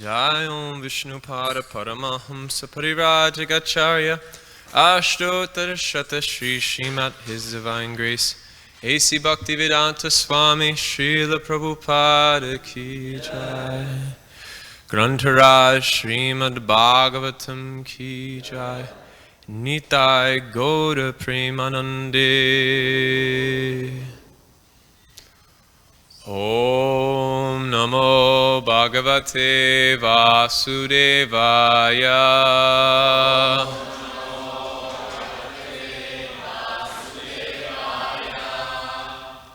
Jayam Vishnupada Paramahamsa Parivrajakacharya Ashtottara Shata Shri Srimat His Divine Grace A.C. Bhaktivedanta Swami Srila Prabhupada Ki Jai Grantaraj Srimad Bhagavatam Ki Jai Nitai Gauda Premanande Om Namo Bhagavate Vasudevaya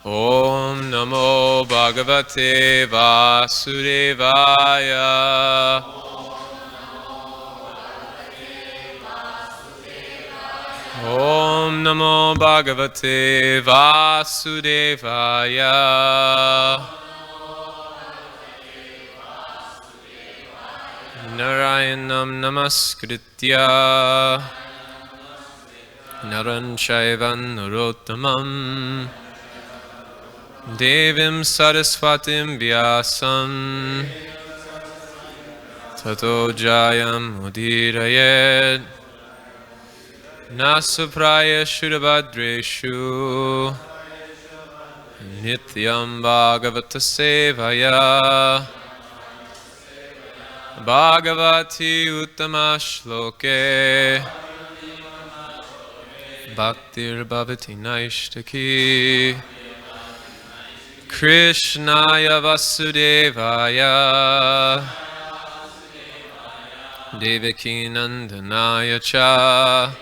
Om Namo Bhagavate Vasudevaya Om Namo Bhagavate Vasudevaya Narayanam Namaskritya Naran Shaivan Narottamam Devim Saraswatim Vyasam Tato Jayam Udirayed Nasupraya Shudabhadreshu Nityam Bhagavata Sevaya Bhagavati Uttama Shloke Bhaktir Bhavati Naishtaki Krishnaya Vasudevaya Devaki Nandanaya Cha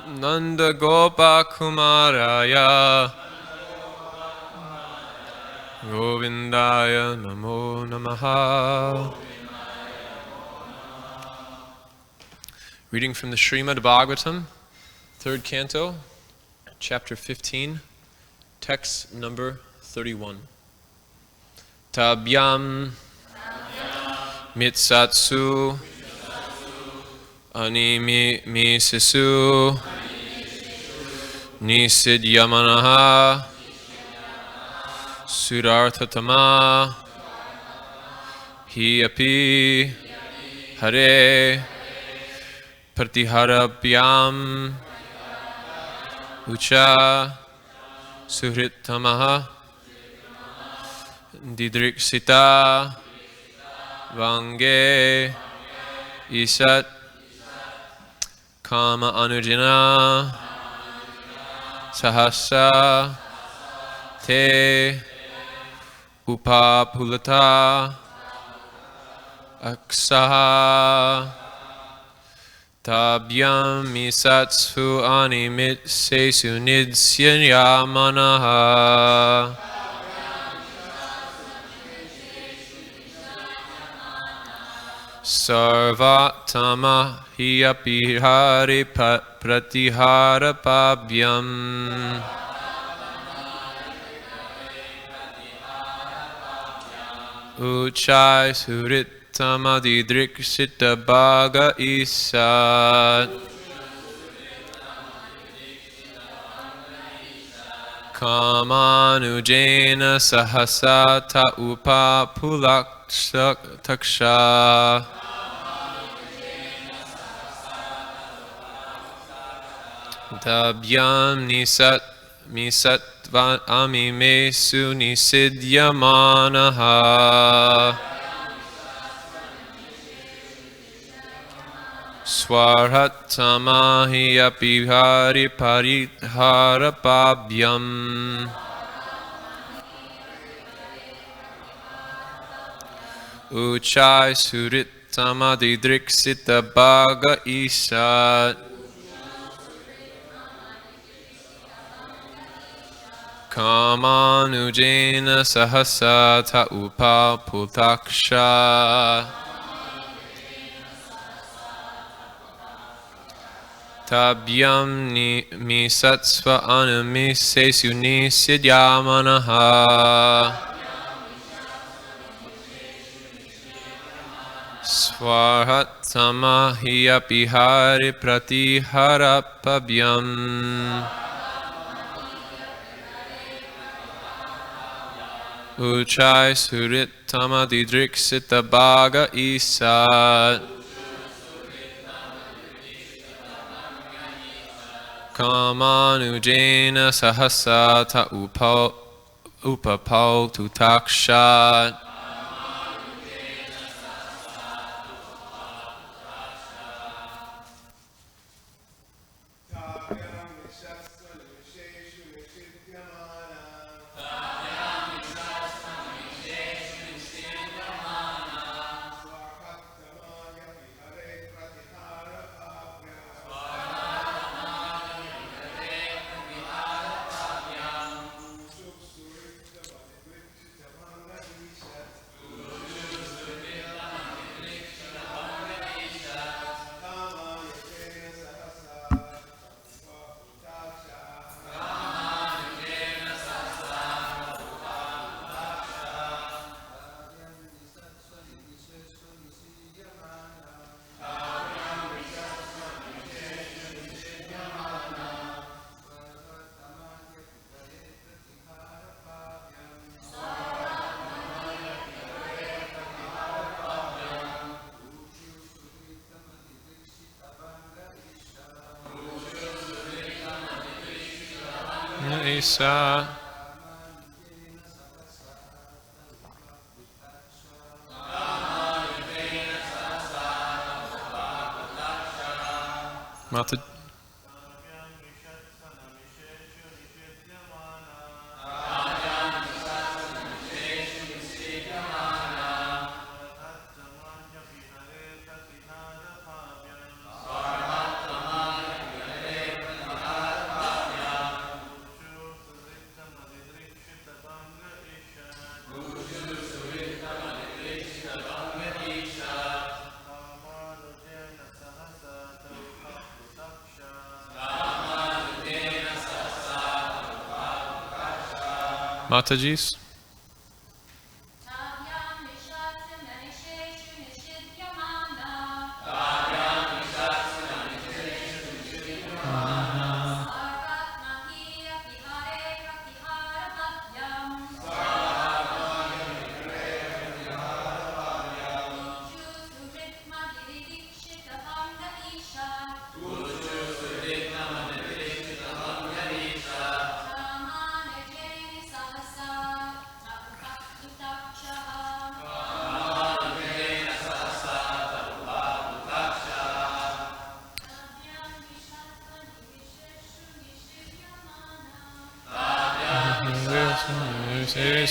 Nanda Gopa Kumaraya Govindaya Namo Namaha. Reading from the Srimad Bhagavatam, 3rd Canto, Chapter 15, Text number 31. Tabhyam Mitsatsu Animisisu Nisidyamanaha Sudarthatama Hi api Hare Pratiharabhyam Ucha Suhritamaha Didriksita Vange Isat Kama Anujana Sahasa Te Upapulata Aksaha Tabhyam Misatsu Animit Sesu Nidsanyamanaha Sarvatama Hiyapi Hari Pratihara Pabhyam Uchai Suritama Didriksita Bhaga Isat Kamanujena Sahasata Upa Pulaktaksha Dabhyam Misatva Amimesu Nisidyamanaha Swarhatamahi Apihari Paritharapabhyam Uchai Suritama Didriksita Bhaga Isat Kamanujena Sahasata Upa Putaksha Tabhyam Misatsva Anamisesu Nisidyamanaha Swarhatama Hiyapihari Pratiharapabhyam Uchai Surittama Didriksita Bhaga Isat Kamanujena Sahasata Upapau Tutakshat Isa Mata Matajis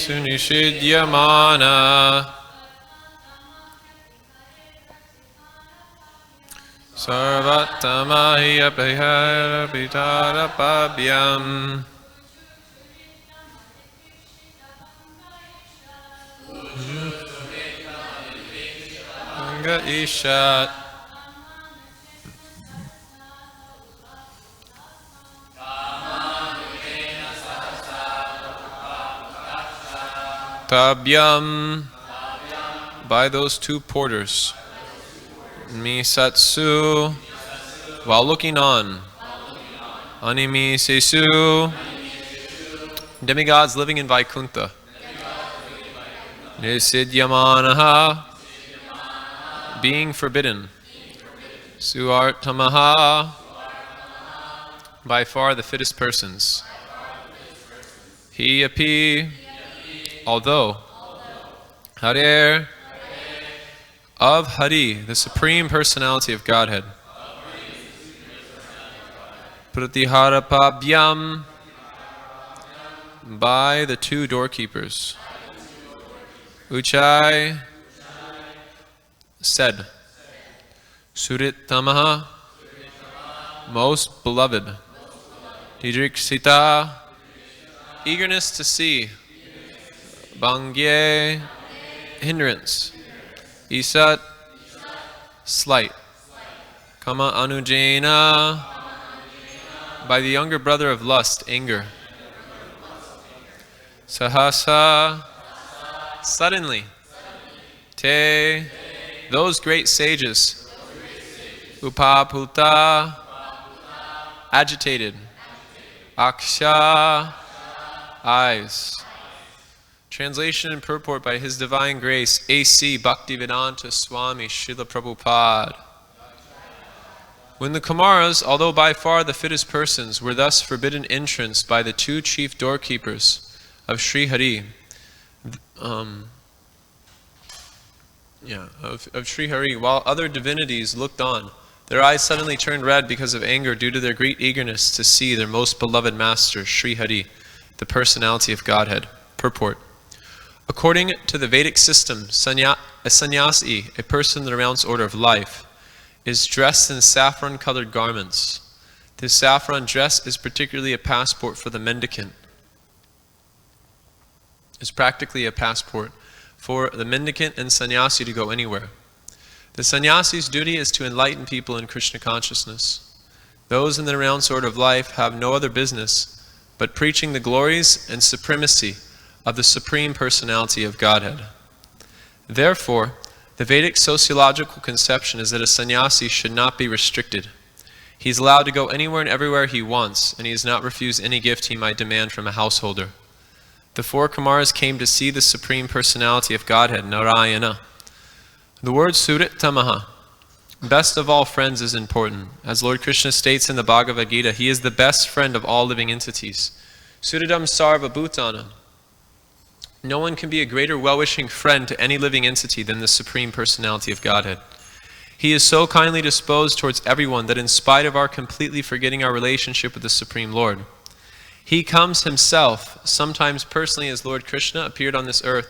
Sunishidyamana Sarvatamahiya Prihara Pitara Pabhyam Anga Ishat Tabhyam by those two porters Misatsu while looking on Animi Sesu demigods living in Vaikuntha Nisidyamanaha being forbidden Suartamaha by far the fittest persons He api although Harir of Hari, the Supreme Personality of Godhead. Pratiharapabhyam by the two doorkeepers. Uchai said, Surittamaha, most beloved. Didriksita, eagerness to see. Bangye, hindrance. Isat, slight. Kama Anujena, by the younger brother of lust, anger. Sahasa, suddenly. Te, those great sages. Upapulta, agitated. Aksha, eyes. Translation and purport by His Divine Grace, A.C. Bhaktivedanta Swami Srila Prabhupada. When the Kumaras, although by far the fittest persons, were thus forbidden entrance by the two chief doorkeepers of Sri Hari, of Sri Hari, while other divinities looked on, their eyes suddenly turned red because of anger due to their great eagerness to see their most beloved master, Sri Hari, the personality of Godhead. Purport. According to the Vedic system, a sannyasi, a person in the renounced order of life, is dressed in saffron-colored garments. This saffron dress is particularly a passport for the mendicant. It's practically a passport for the mendicant and sannyasi to go anywhere. The sannyasi's duty is to enlighten people in Krishna consciousness. Those in the renounced order of life have no other business but preaching the glories and supremacy of the Supreme Personality of Godhead. Therefore, the Vedic sociological conception is that a sannyasi should not be restricted. He is allowed to go anywhere and everywhere he wants, and he is not refused any gift he might demand from a householder. The four Kumaras came to see the Supreme Personality of Godhead, Narayana. The word Surittamaha, best of all friends, is important. As Lord Krishna states in the Bhagavad Gita, He is the best friend of all living entities. Suridam Sarva Bhutanam. No one can be a greater well-wishing friend to any living entity than the Supreme Personality of Godhead. He is so kindly disposed towards everyone that in spite of our completely forgetting our relationship with the Supreme Lord, He comes Himself, sometimes personally as Lord Krishna appeared on this earth,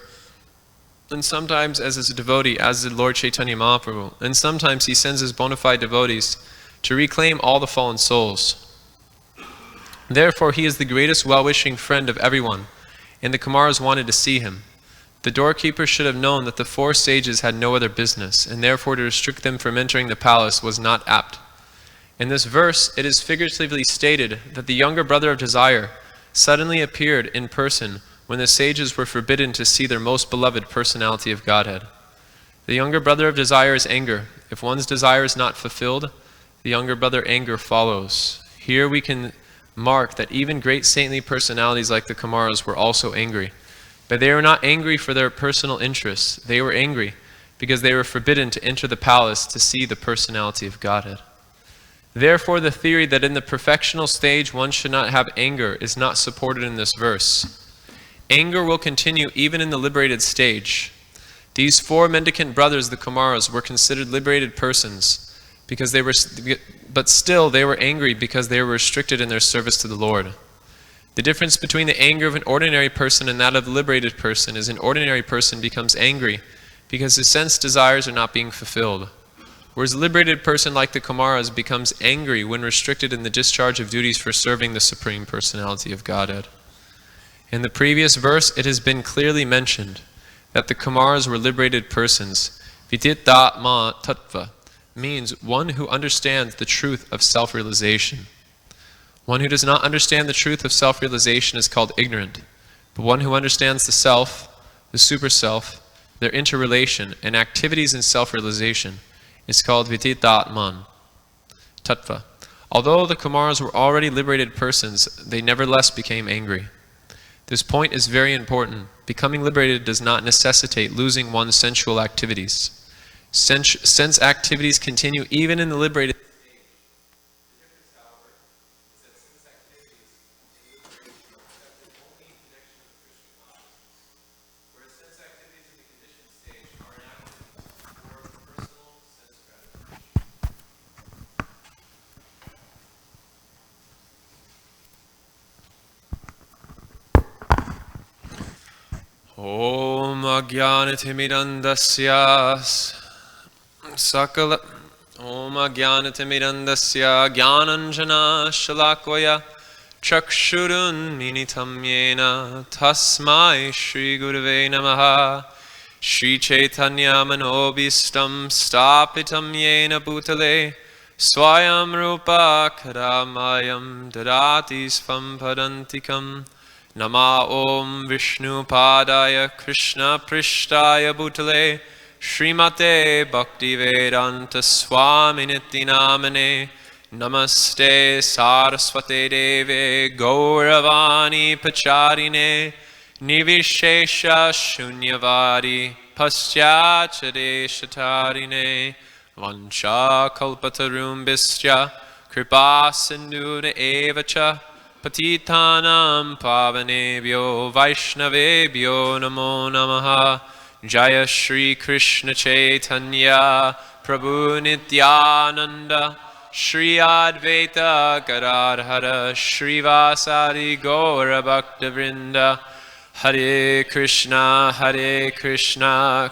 and sometimes as His devotee, as did Lord Chaitanya Mahaprabhu, and sometimes He sends His bona fide devotees to reclaim all the fallen souls. Therefore, He is the greatest well-wishing friend of everyone, and the Kumaras wanted to see Him. The doorkeeper should have known that the four sages had no other business, and therefore to restrict them from entering the palace was not apt. In this verse, it is figuratively stated that the younger brother of desire suddenly appeared in person when the sages were forbidden to see their most beloved personality of Godhead. The younger brother of desire is anger. If one's desire is not fulfilled, the younger brother anger follows. Here we can mark that even great saintly personalities like the Kumaras were also angry. But they were not angry for their personal interests. They were angry because they were forbidden to enter the palace to see the personality of Godhead. Therefore, the theory that in the perfectional stage one should not have anger is not supported in this verse. Anger will continue even in the liberated stage. These four mendicant brothers, the Kumaras, were considered liberated persons, but still they were angry because they were restricted in their service to the Lord. The difference between the anger of an ordinary person and that of the liberated person is an ordinary person becomes angry because his sense desires are not being fulfilled, whereas a liberated person like the Kumaras becomes angry when restricted in the discharge of duties for serving the Supreme Personality of Godhead. In the previous verse, it has been clearly mentioned that the Kumaras were liberated persons. Vidittatma tattva means one who understands the truth of self-realization. One who does not understand the truth of self-realization is called ignorant, but one who understands the self, the super-self, their interrelation, and activities in self-realization is called Vidittatman tattva. Although the Kumaras were already liberated persons, they nevertheless became angry. This point is very important. Becoming liberated does not necessitate losing one's sensual activities. Sense activities continue even in the liberated state. The difference, however, is that sense activities in liberation are accepted only in connection with Krishna consciousness, whereas sense activities in the conditioned stage are enacted for personal sense gratification. Om Ajnanatimidandasya Sakala Om Ajnanatimidandasya Jnananjana Shalakvaya Chakshurun Minitam Yena Tasmai Shri Gurave Namaha Shri Chaitanya Manobhistam Stapitam Yena Bhutale Swayam Rupa Kadamayam Dadati Svam Padantikam Nama Om Vishnu Padaya Krishna Prishtaya Bhutale Srimate Bhaktivedanta Swami Niti Namane Namaste Saraswate Deve Gauravani Pacharine Nivishesha Shunyavadi Paschachadeshatarine Vansha Kalpatarumbischa Kripa Sindhuda Evacha Patitanam Pavanebhyo Vaishnavebhyo Namo Namaha Jaya Shri Krishna Chaitanya Prabhu Nityananda Shri Advaita Gadadhara Shri Vasari Gaura Bhakta Vrinda Hare Krishna Krishna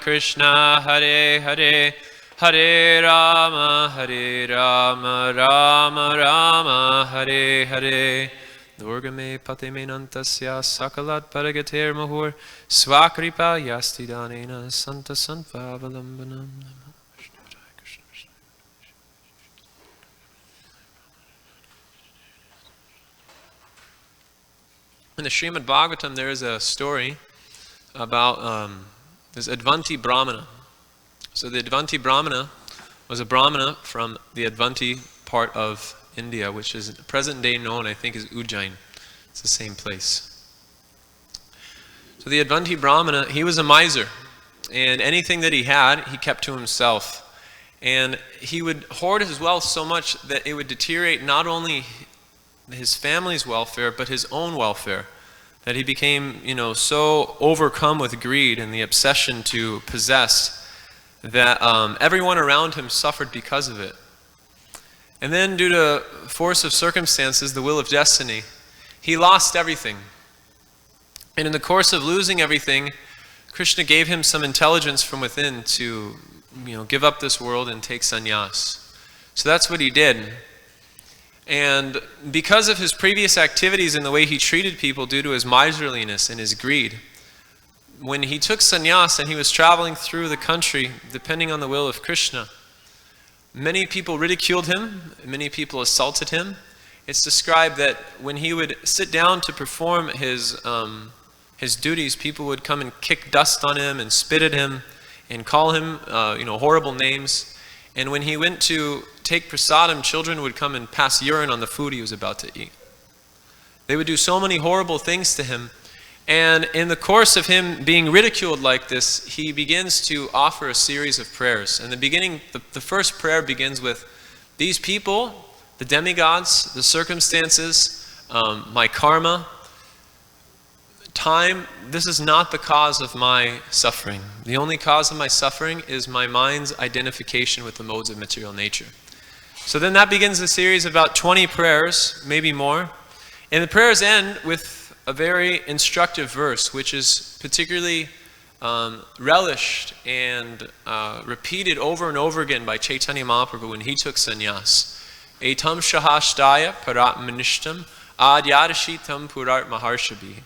Krishna Hare Hare Hare Rama Rama Rama Hare Hare Durgame Patime Nantasya Sakalat Paragater Mahur Swakripa Yastidanena Santa Sanfavalambanam. In the Srimad Bhagavatam, there is a story about this Advanti Brahmana. So the Advanti Brahmana was a Brahmana from the Advanti part of India, which is present day known, I think, as Ujjain. It's the same place. So the Advanti Brahmana, he was a miser, and anything that he had, he kept to himself. And he would hoard his wealth so much that it would deteriorate not only his family's welfare, but his own welfare, that he became, so overcome with greed and the obsession to possess that everyone around him suffered because of it. And then, due to force of circumstances, the will of destiny, he lost everything. And in the course of losing everything, Krishna gave him some intelligence from within to, give up this world and take sannyas. So that's what he did. And because of his previous activities and the way he treated people due to his miserliness and his greed, when he took sannyas and he was traveling through the country, depending on the will of Krishna, many people ridiculed him, many people assaulted him. It's described that when he would sit down to perform his duties, people would come and kick dust on him and spit at him and call him, horrible names. And when he went to take prasadam, children would come and pass urine on the food he was about to eat. They would do so many horrible things to him. And in the course of him being ridiculed like this, he begins to offer a series of prayers. And the first prayer begins with, these people, the demigods, the circumstances, my karma, time, this is not the cause of my suffering. The only cause of my suffering is my mind's identification with the modes of material nature. So then that begins a series of about 20 prayers, maybe more. And the prayers end with a very instructive verse, which is particularly relished and repeated over and over again by Chaitanya Mahaprabhu when he took sannyas. Etam shahashtaya paratmanishtam adyadashitam purat maharshabhi.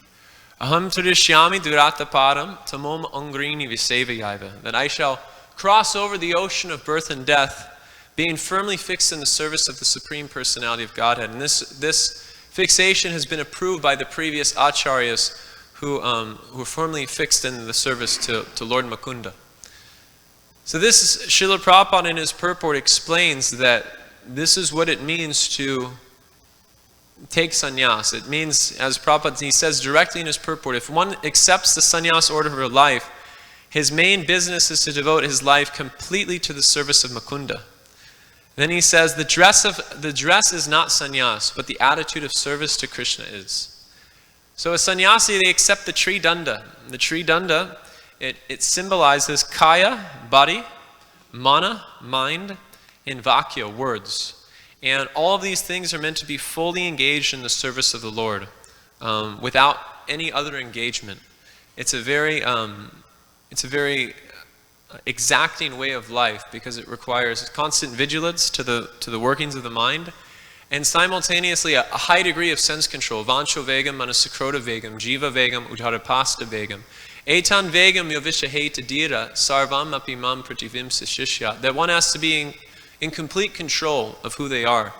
Aham turishyami durataparam tamom angrini visevayaiva. That I shall cross over the ocean of birth and death, being firmly fixed in the service of the Supreme Personality of Godhead. And this fixation has been approved by the previous acharyas who were firmly fixed in the service to Lord Mukunda. So this, Srila Prabhupada in his purport explains that this is what it means to take sannyas. It means, as Prabhupada, he says directly in his purport, if one accepts the sannyas order of life, his main business is to devote his life completely to the service of Mukunda. Then he says the dress is not sannyas, but the attitude of service to Krishna is. So a sannyasi, they accept the tridanda. The tridanda, it symbolizes kaya, body, mana, mind, and vakya, words. And all of these things are meant to be fully engaged in the service of the Lord, without any other engagement. It's a very exacting way of life because it requires constant vigilance to the workings of the mind, and simultaneously a high degree of sense control. Vancho vegam, manasakrota vegam, jiva vegam, udharapasta vegam. Etan vegam yovishaheta dira, sarvam api mam prativimsa shishya. That one has to be in complete control of who they are.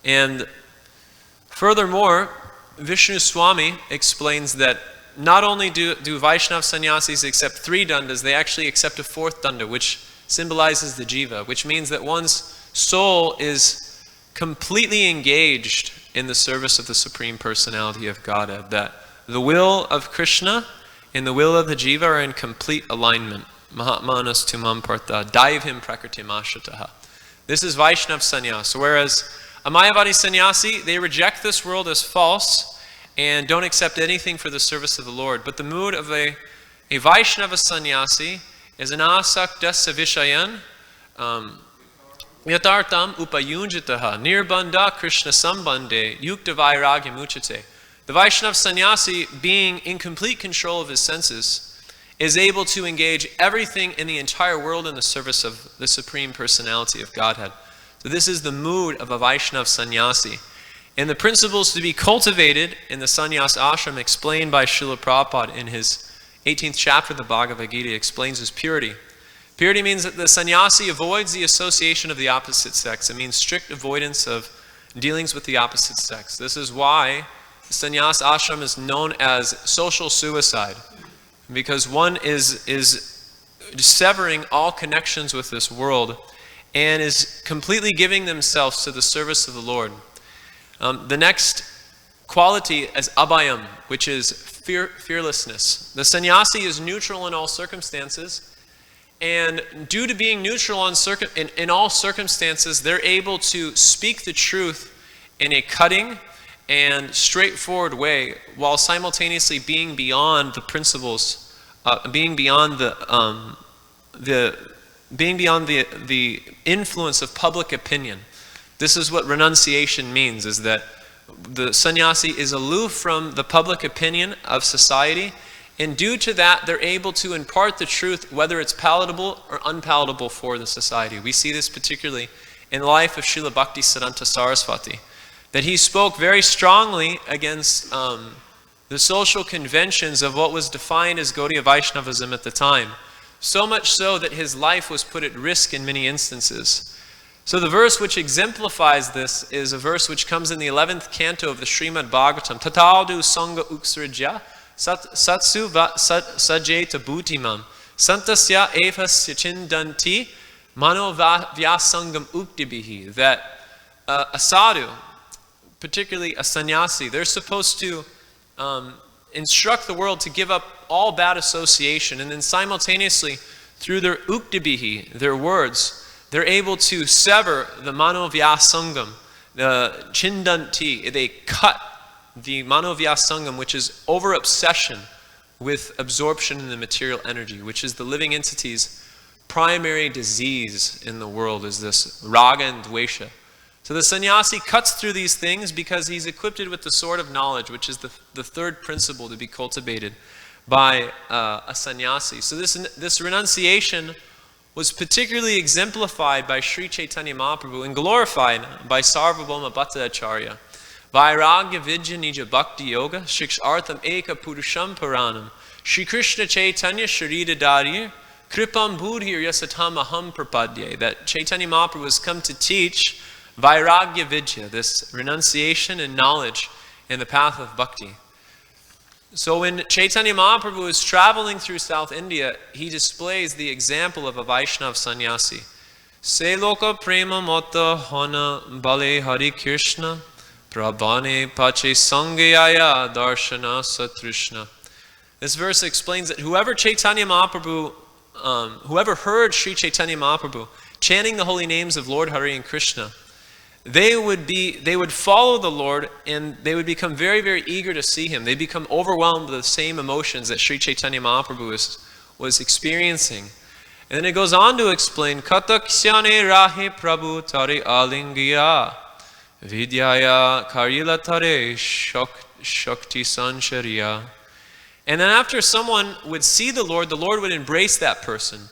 And furthermore, Vishnu Swami explains that not only do Vaishnav sannyasis accept 3 dandas, they actually accept a 4th danda, which symbolizes the jiva, which means that one's soul is completely engaged in the service of the Supreme Personality of Godhead, that the will of Krishna and the will of the jiva are in complete alignment. Mahatmanas tumam partha daivhim prakritim ashrataha. This is Vaishnav sannyas. Whereas a Mayavadi sannyasi, they reject this world as false and don't accept anything for the service of the Lord. But the mood of a Vaishnava sannyasi is an asaktasya vishayan yatartam upayunjitaha nirbandha krishna sambande yukta vairagyam uchate. The Vaishnava sannyasi, being in complete control of his senses, is able to engage everything in the entire world in the service of the Supreme Personality of Godhead. So this is the mood of a Vaishnava sannyasi. And the principles to be cultivated in the sannyas ashram explained by Srila Prabhupada in his 18th chapter of the Bhagavad Gita explains as purity. Purity means that the sannyasi avoids the association of the opposite sex. It means strict avoidance of dealings with the opposite sex. This is why the sannyas ashram is known as social suicide, because one is severing all connections with this world and is completely giving themselves to the service of the Lord. The next quality is abhayam, which is fearlessness. The sannyasi is neutral in all circumstances, and due to being neutral in all circumstances, they're able to speak the truth in a cutting and straightforward way, while simultaneously being beyond the principles, being beyond the influence of public opinion. This is what renunciation means: is that the sannyasi is aloof from the public opinion of society, and due to that, they're able to impart the truth, whether it's palatable or unpalatable for the society. We see this particularly in the life of Srila Bhaktisiddhanta Saraswati, that he spoke very strongly against the social conventions of what was defined as Gaudiya Vaishnavism at the time. So much so that his life was put at risk in many instances. So the verse which exemplifies this is a verse which comes in the 11th canto of the Srimad Bhagavatam. Tataldu sangha uksrajya satsu sajeta bhutimam santasya evasya chindanti mano vyasangam uktibihi. That a sadhu, particularly a sannyasi, they're supposed to instruct the world to give up all bad association, and then simultaneously, through their uktibihi, their words, they're able to sever the manovyasangam, the chindanti. They cut the manovyasangam, which is over-obsession with absorption in the material energy, which is the living entity's primary disease in the world, is this raga and dvesha. So the sannyasi cuts through these things because he's equipped with the sword of knowledge, which is the third principle to be cultivated by a sannyasi. So this renunciation was particularly exemplified by Sri Chaitanya Mahaprabhu and glorified by Sarvabhauma Bhattacharya. Vairagya Vidya Nija Bhakti Yoga Shikshartham Eka Purusham Puranam Shri Krishna Chaitanya Sharida Darir Kripam Budhir Yasatam Aham Prapadye. That Chaitanya Mahaprabhu has come to teach Vairagya Vidya, this renunciation and knowledge in the path of bhakti. So when Chaitanya Mahaprabhu is traveling through South India, he displays the example of a Vaishnav sannyasi. Se loka prema mata hana bale hari Krishna prabhane pache sangayaya darshana satrishna. This verse explains that whoever heard Sri Chaitanya Mahaprabhu chanting the holy names of Lord Hari and Krishna, they would follow the Lord, and they would become very, very eager to see him. They become overwhelmed with the same emotions that Sri Chaitanya Mahaprabhu was experiencing. And then it goes on to explain, Kataksyane rahe prabhu tare alingya vidyaya karyala tare shakti sanchariya. And then after someone would see the Lord would embrace that person.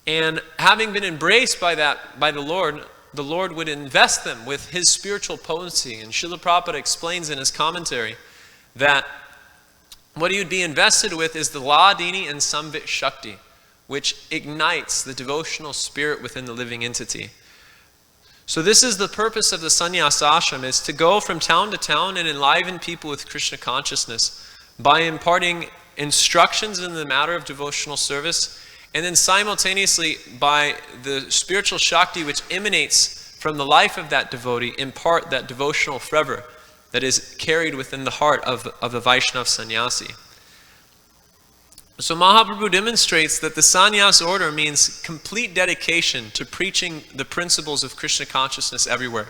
And having been embraced by the Lord would invest them with his spiritual potency. And Srila Prabhupada explains in his commentary that what he would be invested with is the Ladini and Samvit Shakti, which ignites the devotional spirit within the living entity. So this is the purpose of the sannyas ashram, is to go from town to town and enliven people with Krishna consciousness by imparting instructions in the matter of devotional service, and then simultaneously, by the spiritual Shakti which emanates from the life of that devotee, impart that devotional fervor that is carried within the heart of a Vaishnava sannyasi. So Mahaprabhu demonstrates that the sannyas order means complete dedication to preaching the principles of Krishna consciousness everywhere.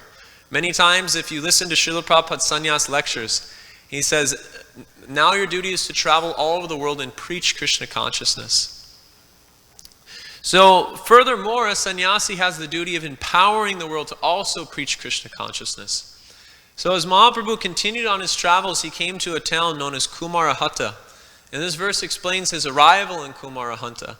Many times, if you listen to Srila Prabhupada's sannyas lectures, he says, now your duty is to travel all over the world and preach Krishna consciousness. So, furthermore, a sannyasi has the duty of empowering the world to also preach Krishna consciousness. So as Mahaprabhu continued on his travels, he came to a town known as Kumarahata. And this verse explains his arrival in Kumarahata.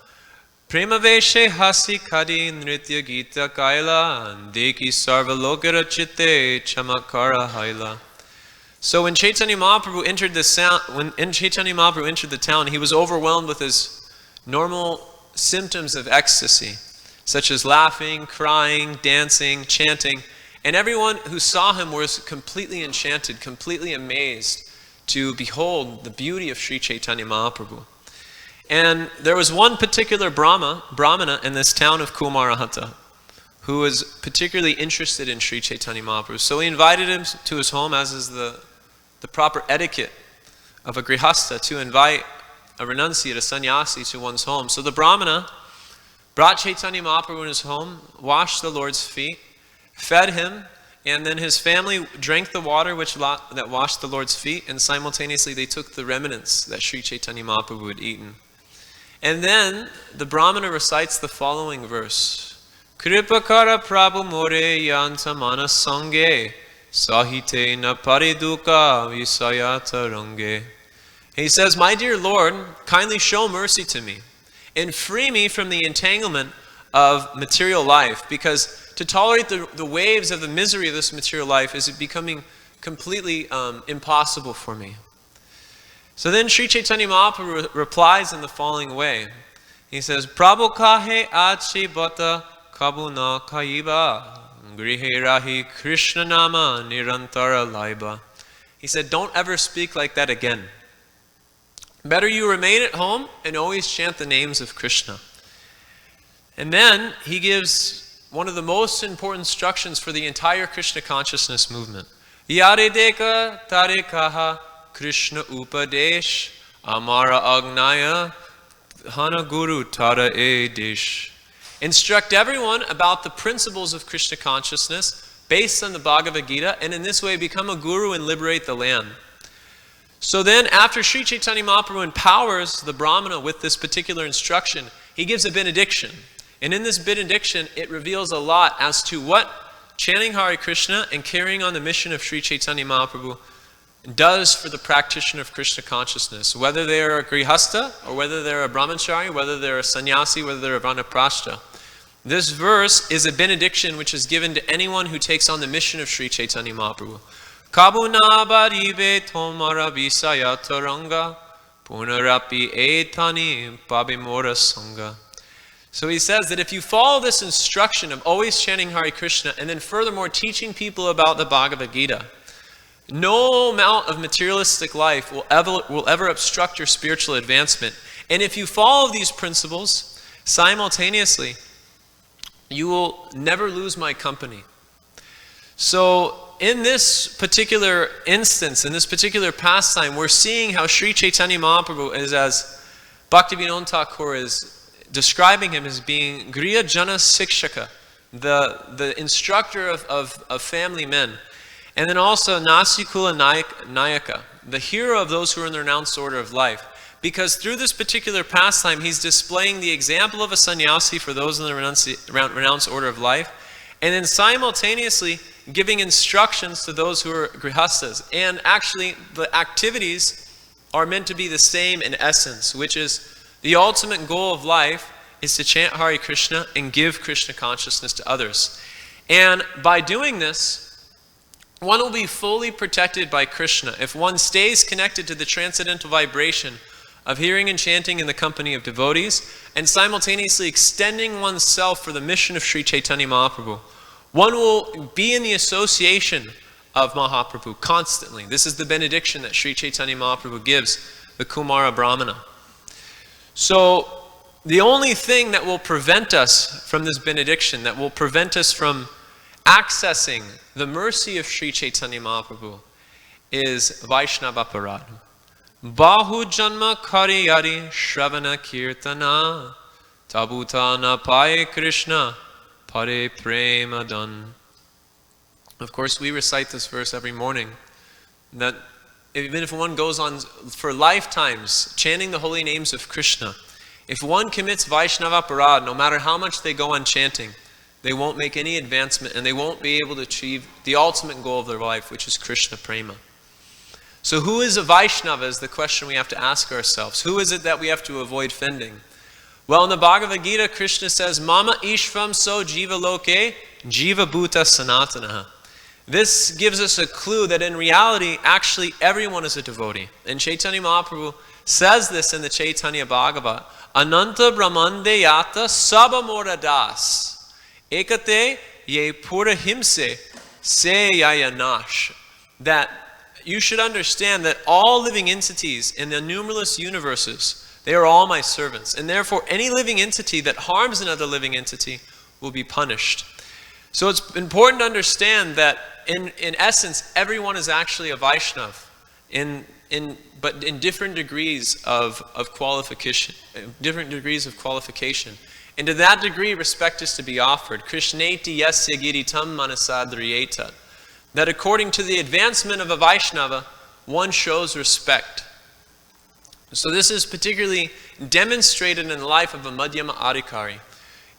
Premaveshe hasi kadi nritya gita kaila deki sarva lokara chitte chamakara haila. So when Chaitanya Mahaprabhu entered the town, he was overwhelmed with his normal symptoms of ecstasy, such as laughing, crying, dancing, chanting. And everyone who saw him was completely enchanted, completely amazed to behold the beauty of Sri Chaitanya Mahaprabhu. And there was one particular Brahmana in this town of Kumarahata who was particularly interested in Sri Chaitanya Mahaprabhu. So he invited him to his home, as is the proper etiquette of a grihastha, to invite a renunciate, a sannyasi, to one's home. So the Brahmana brought Chaitanya Mahaprabhu in his home, washed the Lord's feet, fed him, and then his family drank the water that washed the Lord's feet, and simultaneously they took the remnants that Sri Chaitanya Mahaprabhu had eaten. And then the Brahmana recites the following verse. Kripakara Prabhu more yanta mana sange sahite na pariduka visayata range. He says, my dear Lord, kindly show mercy to me and free me from the entanglement of material life, because to tolerate the waves of the misery of this material life is becoming completely impossible for me. So then Sri Chaitanya Mahaprabhu replies in the following way. He says, Prabhu kahe achi bata kabu na kaiba grihe rahi Krishna nama nirantara laiba. He said, don't ever speak like that again. Better you remain at home and always chant the names of Krishna. And then he gives one of the most important instructions for the entire Krishna consciousness movement. Yarideka tarikaha Krishna upadesh amara agnaya hana guru tara edish. Instruct everyone about the principles of Krishna consciousness based on the Bhagavad Gita, and in this way become a guru and liberate the land. So then, after Sri Chaitanya Mahaprabhu empowers the Brahmana with this particular instruction, he gives a benediction. And in this benediction, it reveals a lot as to what chanting Hare Krishna and carrying on the mission of Sri Chaitanya Mahaprabhu does for the practitioner of Krishna consciousness, whether they are a grihastha, or whether they're a brahmachari, whether they're a sannyasi, whether they're a vanaprastha. This verse is a benediction which is given to anyone who takes on the mission of Sri Chaitanya Mahaprabhu. Kabuna baribe tomara visaya taranga punarapi etani pabimora sangha. So he says that if you follow this instruction of always chanting Hare Krishna and then furthermore teaching people about the Bhagavad Gita, no amount of materialistic life will ever obstruct your spiritual advancement. And if you follow these principles simultaneously, you will never lose my company. So in this particular instance, in this particular pastime, we're seeing how Sri Chaitanya Mahaprabhu is, as Bhaktivinoda Thakur is describing him, as being Griya Jana Sikshaka, the instructor of family men. And then also Nasikula Nayaka, the hero of those who are in the renounced order of life. Because through this particular pastime, he's displaying the example of a sannyasi for those in the renounced order of life, and then simultaneously giving instructions to those who are grihasthas. And actually, the activities are meant to be the same in essence, which is the ultimate goal of life is to chant Hare Krishna and give Krishna consciousness to others. And by doing this, one will be fully protected by Krishna if one stays connected to the transcendental vibration of hearing and chanting in the company of devotees, and simultaneously extending oneself for the mission of Sri Chaitanya Mahaprabhu. One will be in the association of Mahaprabhu constantly. This is the benediction that Sri Chaitanya Mahaprabhu gives the Kumara Brahmana. So the only thing that will prevent us from this benediction, that will prevent us from accessing the mercy of Sri Chaitanya Mahaprabhu, is Vaishnava Parad. Bahu Janma Kariyari Shravana Kirtana Tabutana Paye Krishna Pare Premadan. Of course, we recite this verse every morning, that even if one goes on for lifetimes chanting the holy names of Krishna, if one commits Vaishnava Parad, no matter how much they go on chanting, they won't make any advancement and they won't be able to achieve the ultimate goal of their life, which is Krishna Prema. So who is a Vaishnava is the question we have to ask ourselves. Who is it that we have to avoid offending? Well, in the Bhagavad Gita, Krishna says, Mama Ishvam so jiva loke jiva bhuta sanatanaha. This gives us a clue that in reality, actually everyone is a devotee. And Chaitanya Mahaprabhu says this in the Chaitanya Bhagavat. Ananta Brahmande yata sabamora das. Ekate ye pura himse se yayanash. That you should understand that all living entities in the numerous universes, they are all my servants. And therefore, any living entity that harms another living entity will be punished. So it's important to understand that in essence, everyone is actually a Vaishnav, but in different degrees of qualification. And to that degree, respect is to be offered. Krishneti yasya giritam manasadriyeta. That according to the advancement of a Vaishnava, one shows respect. So this is particularly demonstrated in the life of a Madhyama Adhikari.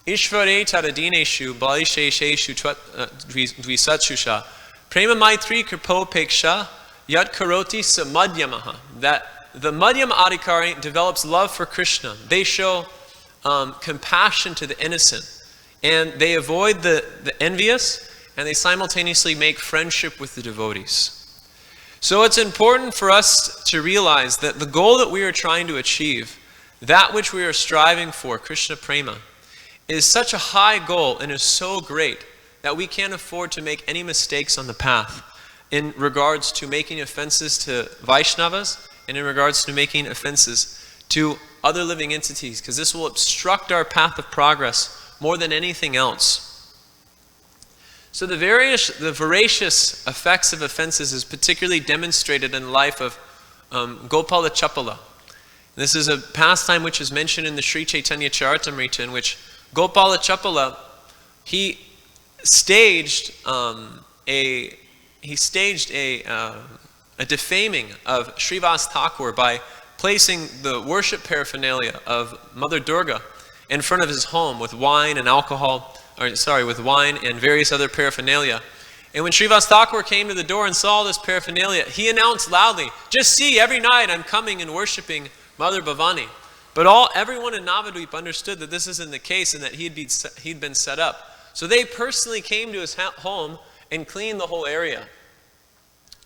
Ishvare taradineshu balishesheshu dvisatshusha prema maitri kripopeksha yat karoti sa madhyamaha. That the Madhyama Adhikari develops love for Krishna. They show compassion to the innocent. And they avoid the envious, and they simultaneously make friendship with the devotees. So it's important for us to realize that the goal that we are trying to achieve, that which we are striving for, Krishna Prema, is such a high goal and is so great that we can't afford to make any mistakes on the path in regards to making offenses to Vaishnavas and in regards to making offenses to other living entities, because this will obstruct our path of progress more than anything else. So the voracious effects of offenses is particularly demonstrated in the life of Gopala Chapala. This is a pastime which is mentioned in the Sri Chaitanya Charitamrita, in which Gopala Chapala, he staged a defaming of Srivas Thakur by placing the worship paraphernalia of Mother Durga in front of his home with wine and with wine and various other paraphernalia. And when Srivas Thakur came to the door and saw this paraphernalia, he announced loudly, "Just see, every night I'm coming and worshiping Mother Bhavani." But everyone in Navadvip understood that this isn't the case and that he'd been set up. So they personally came to his home and cleaned the whole area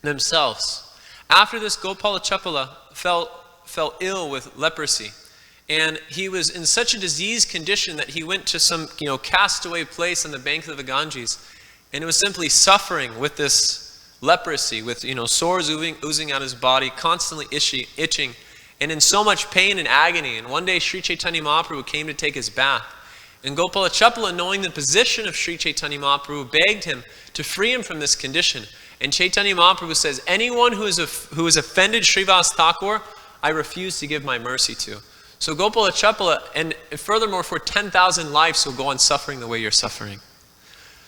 themselves. After this, Gopala Chapala fell ill with leprosy. And he was in such a diseased condition that he went to some castaway place on the bank of the Ganges, and it was simply suffering with this leprosy, with sores oozing out his body, constantly itching, and in so much pain and agony. And one day Sri Chaitanya Mahaprabhu came to take his bath, and Gopala Chapala, knowing the position of Sri Chaitanya Mahaprabhu, begged him to free him from this condition. And Chaitanya Mahaprabhu says, "Anyone who has offended Srivas Thakur, I refuse to give my mercy to." So Gopala Chapala, and furthermore, for 10,000 lives will go on suffering the way you're suffering.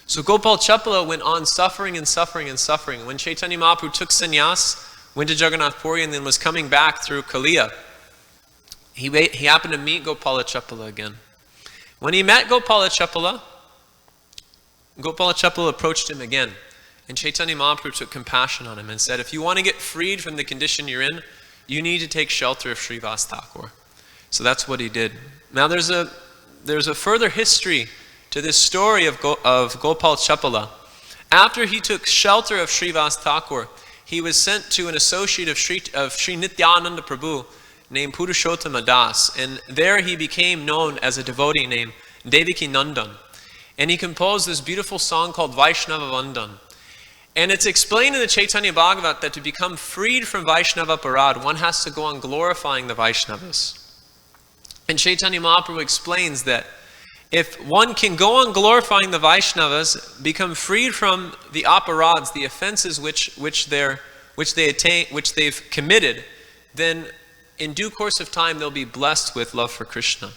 So Gopal Chapala went on suffering and suffering and suffering. When Chaitanya Mahaprabhu took sannyas, went to Jagannath Puri, and then was coming back through Kaliya, he happened to meet Gopala Chapala again. When he met Gopala Chapala approached him again. And Chaitanya Mahaprabhu took compassion on him and said, "If you want to get freed from the condition you're in, you need to take shelter of Srivas Thakur." So that's what he did. Now there's a further history to this story of Gopal Chapala. After he took shelter of Srivas Thakur, he was sent to an associate of Sri Nityananda Prabhu named Purushottama Das, and there he became known as a devotee named Devaki Nandan. And he composed this beautiful song called Vaishnava Vandan. And it's explained in the Chaitanya Bhagavat that to become freed from Vaishnava Parad, one has to go on glorifying the Vaishnavas. And Chaitanya Mahaprabhu explains that if one can go on glorifying the Vaishnavas, become freed from the aparads, the offenses which which they've committed, then in due course of time they'll be blessed with love for Krishna.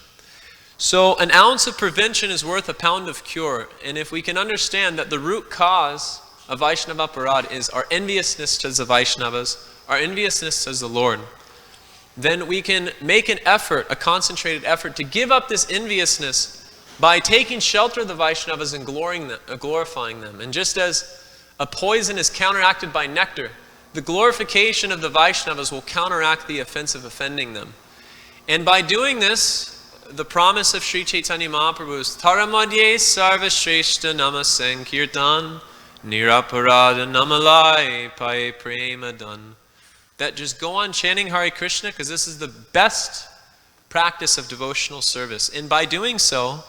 So an ounce of prevention is worth a pound of cure. And if we can understand that the root cause of Vaishnava Aparad is our enviousness to the Vaishnavas, our enviousness to the Lord, then we can make an effort, a concentrated effort, to give up this enviousness by taking shelter of the Vaishnavas and glorifying them. And just as a poison is counteracted by nectar, the glorification of the Vaishnavas will counteract the offense of offending them. And by doing this, the promise of Sri Chaitanya Mahaprabhu is Taramadye Sarva Shreshta Nama Sankirtan Niraparada Namalai Paye Prema Dan. That just go on chanting Hare Krishna, because this is the best practice of devotional service. And by doing so,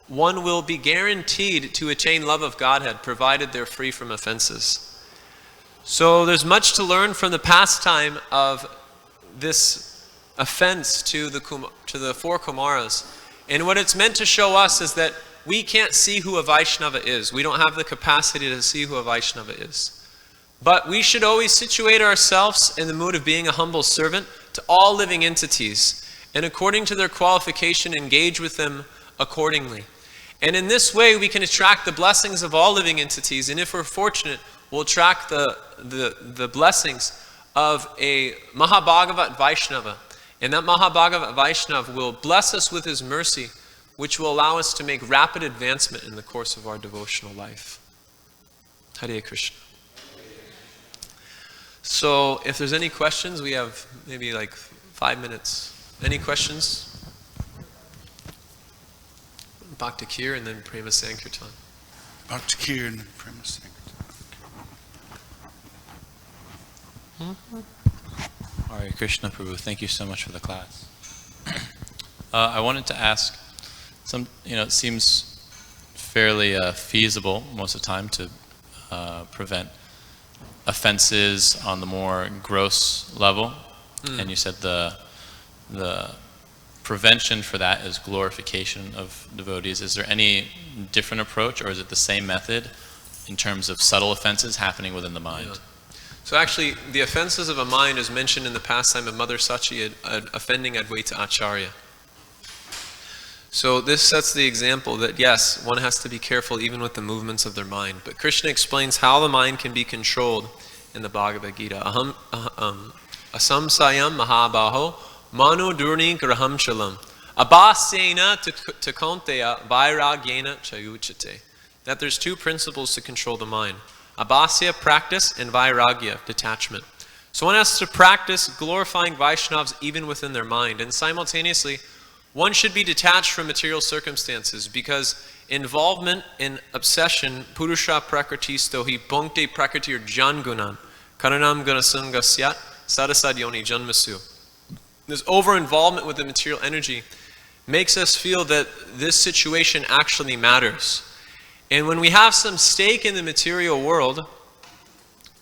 one will be guaranteed to attain love of Godhead, provided they're free from offenses. So there's much to learn from the pastime of this offense to the four Kumaras. And what it's meant to show us is that we can't see who a Vaishnava is. We don't have the capacity to see who a Vaishnava is. But we should always situate ourselves in the mood of being a humble servant to all living entities, and according to their qualification, engage with them accordingly. And in this way, we can attract the blessings of all living entities, and if we're fortunate, we'll attract the blessings of a Mahabhagavat Vaishnava. And that Mahabhagavat Vaishnava will bless us with his mercy, which will allow us to make rapid advancement in the course of our devotional life. Hare Krishna. So if there's any questions, we have maybe like 5 minutes. Any questions? Bhakti Kir and then Prema Sankirtan. Bhakti Kir and then Prema Sankirtan. Hare Krishna Prabhu, thank you so much for the class. I wanted to ask, it seems fairly feasible most of the time to prevent offenses on the more gross level, and you said the prevention for that is glorification of devotees. Is there any different approach, or is it the same method in terms of subtle offenses happening within the mind? Yeah. So actually, the offenses of a mind is mentioned in the pastime of Mother Sachi offending Advaita Acharya. So this sets the example that yes, one has to be careful even with the movements of their mind. But Krishna explains how the mind can be controlled in the Bhagavad Gita. Asamsayam mahabaho manu durni graham shalam abhasyena takonteya vairagyena chayuchate. That there's two principles to control the mind. Abhasya, practice, and vairagya, detachment. So one has to practice glorifying Vaishnavas even within their mind. And simultaneously, one should be detached from material circumstances, because involvement in obsession, purusha prakritisto hi punkte prakritir jangunan, karanam gunasangasyat sadasadyoni janmasu. This over-involvement with the material energy makes us feel that this situation actually matters. And when we have some stake in the material world,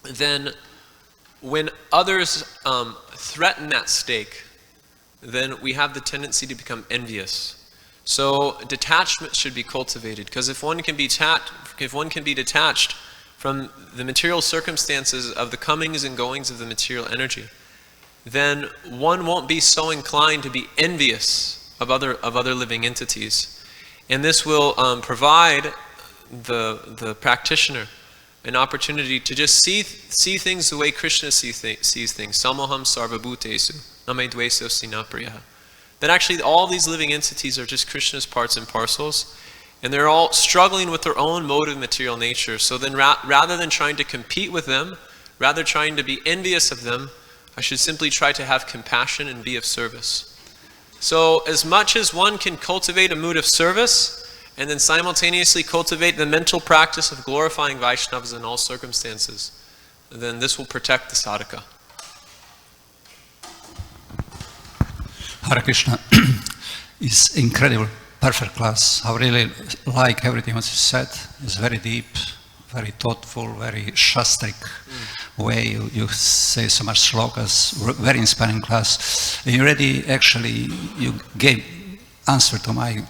then when others threaten that stake, then we have the tendency to become envious. So detachment should be cultivated, because if one can be detached from the material circumstances of the comings and goings of the material energy, then one won't be so inclined to be envious of other living entities. And this will provide the practitioner an opportunity to just see things the way Krishna sees things. Samoham sarvabhutesu name dveso sinapriya. That actually all these living entities are just Krishna's parts and parcels, and they're all struggling with their own mode of material nature. So then rather than trying to compete with them, rather trying to be envious of them, I should simply try to have compassion and be of service. So as much as one can cultivate a mood of service, and then simultaneously cultivate the mental practice of glorifying Vaishnavas in all circumstances, then this will protect the sadhaka. Hare Krishna. It's incredible, perfect class. I really like everything what you said. It's very deep, very thoughtful, very shastric way. You say so much slokas, very inspiring class. And you already actually, you gave answer to my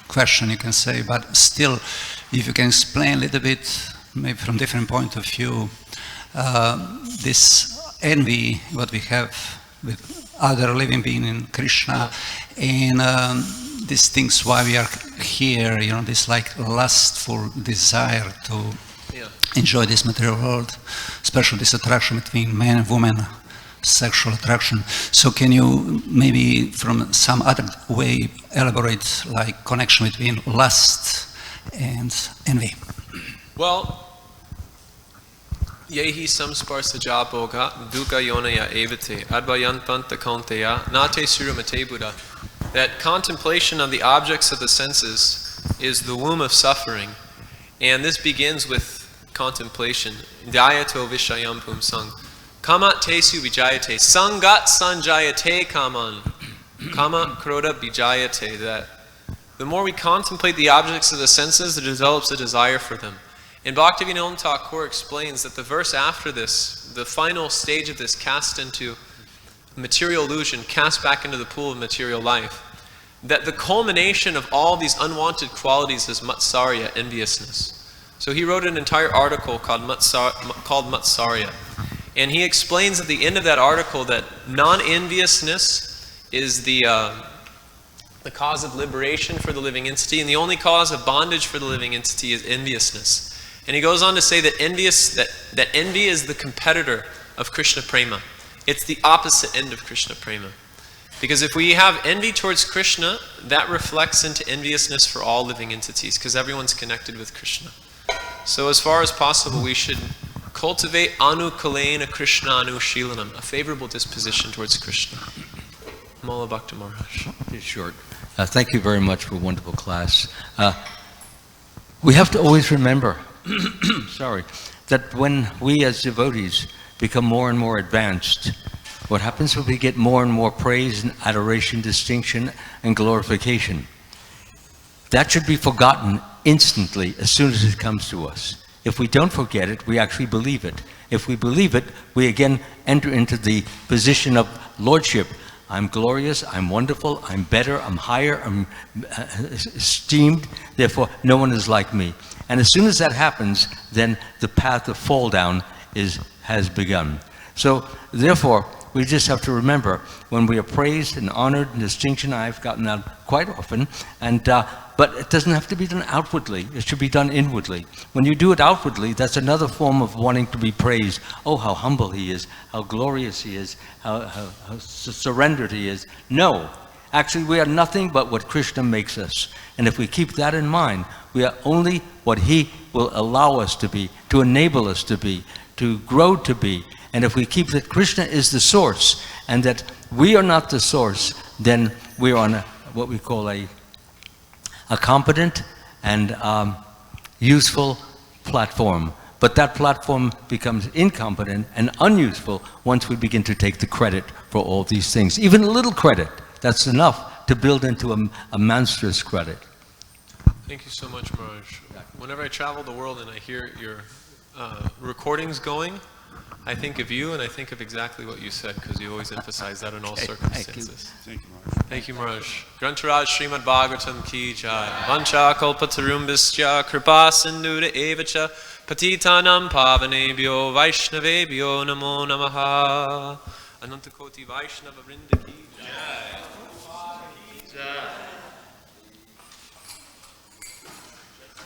question, you can say, but still, if you can explain a little bit, maybe from different point of view, this envy what we have with other living being in Krishna, and these things why we are here, this like lustful desire to enjoy this material world, especially this attraction between man and woman, sexual attraction. So can you maybe from some other way elaborate like connection between lust and envy? Well, yehi samsparsa jaboga dukkha yonaya evate advayantanta kaunteya nate surumate buddha. That contemplation of the objects of the senses is the womb of suffering, and this begins with contemplation. Dhyato vishayam pumsang kamat tesu vijayate sangat sanjayate kaman kama kroda vijayate. That the more we contemplate the objects of the senses, it develops a desire for them. And Bhaktivinoda Thakur explains that the verse after this, the final stage of this, cast into material illusion, cast back into the pool of material life, that the culmination of all these unwanted qualities is matsarya, enviousness. So he wrote an entire article called Matsarya. And he explains at the end of that article that non-enviousness is the cause of liberation for the living entity, and the only cause of bondage for the living entity is enviousness. And he goes on to say that envy is the competitor of Krishna Prema. It's the opposite end of Krishna Prema. Because if we have envy towards Krishna, that reflects into enviousness for all living entities, because everyone's connected with Krishna. So as far as possible, we should cultivate anukalena Krishna anushilanam, a favorable disposition towards Krishna. Mala Bhakta Maharaj. It's short. Thank you very much for a wonderful class. We have to always remember, that when we as devotees become more and more advanced, what happens is we get more and more praise and adoration, distinction, and glorification. That should be forgotten instantly as soon as it comes to us. If we don't forget it, we actually believe it. If we believe it, we again enter into the position of lordship. I'm glorious, I'm wonderful, I'm better, I'm higher, I'm esteemed, therefore no one is like me. And as soon as that happens, then the path of fall down has begun. So therefore, we just have to remember, when we are praised and honored and distinction, I've gotten that quite often, but it doesn't have to be done outwardly, it should be done inwardly. When you do it outwardly, that's another form of wanting to be praised. Oh, how humble he is, how glorious he is, how surrendered he is. No, actually we are nothing but what Krishna makes us. And if we keep that in mind, we are only what he will allow us to be, to enable us to be, to grow to be. And if we keep that Krishna is the source and that we are not the source, then we're on what we call a competent and useful platform. But that platform becomes incompetent and unuseful once we begin to take the credit for all these things. Even a little credit, that's enough to build into a monstrous credit. Thank you so much, Maharaj. Whenever I travel the world and I hear your recordings going, I think of you and I think of exactly what you said, because you always emphasize that in all circumstances. Thank you, Maharaj. Thank you, Maharaj. Grantaraj Srimad Bhagavatam Ki Jai. Vancha kalpatarumbhischa kripa sindhuda evacha patitanam pavanebhyo vaishnavebhyo namo namaha. Anantakoti Vaishnava Vrinda Ki Jai.